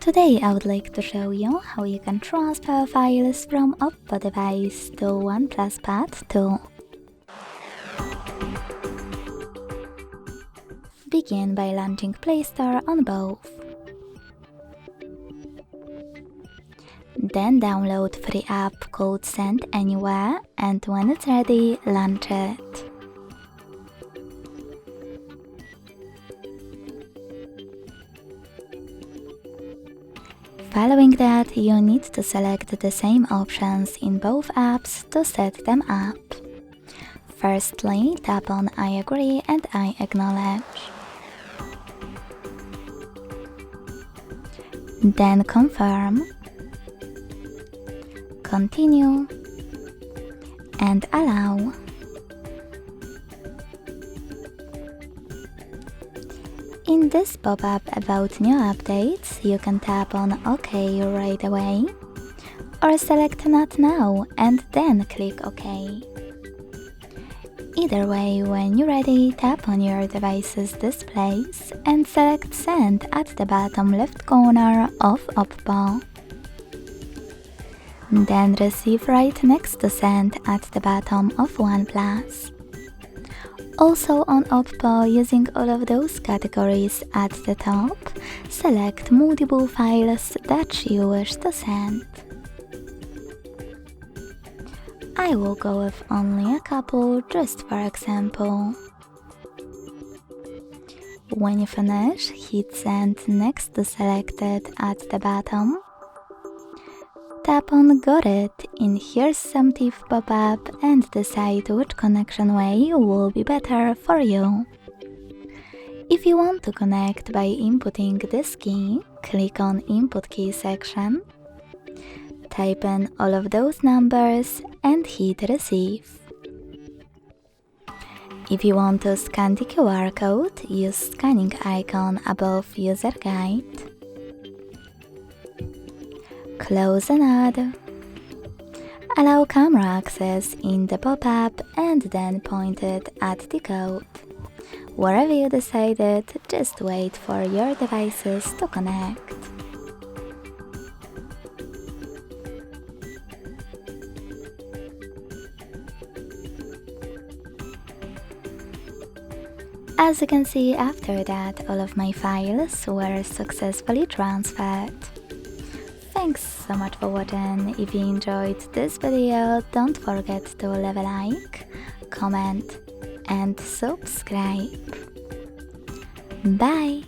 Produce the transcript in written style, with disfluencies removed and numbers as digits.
Today I would like to show you how you can transfer files from Oppo device to OnePlus Pad 2. Begin by launching Play Store on both. Then download free app called Send Anywhere, and when it's ready, launch it. Following that, you need to select the same options in both apps to set them up. Firstly, tap on I agree and I acknowledge. Then confirm, continue, and allow. In this pop-up about new updates, you can tap on OK right away, or select Not Now and then click OK. Either way, when you're ready, tap on your device's displays and select Send at the bottom left corner of Oppo. Then receive right next to Send at the bottom of OnePlus. Also on Oppo, using all of those categories at the top, select multiple files that you wish to send. I will go with only a couple, just for example. When you finish, hit Send next to Selected at the bottom. Tap on Got It in Here's Some Tip pop-up and decide which connection way will be better for you. If you want to connect by inputting this key, click on Input Key section, type in all of those numbers and hit Receive. If you want to scan the QR code, use scanning icon above User Guide. Close and add. Allow camera access in the pop-up and then point it at the code. Wherever you decided, just wait for your devices to connect. As you can see, after that, all of my files were successfully transferred. Thanks so much for watching. If you enjoyed this video, don't forget to leave a like, comment and subscribe. Bye!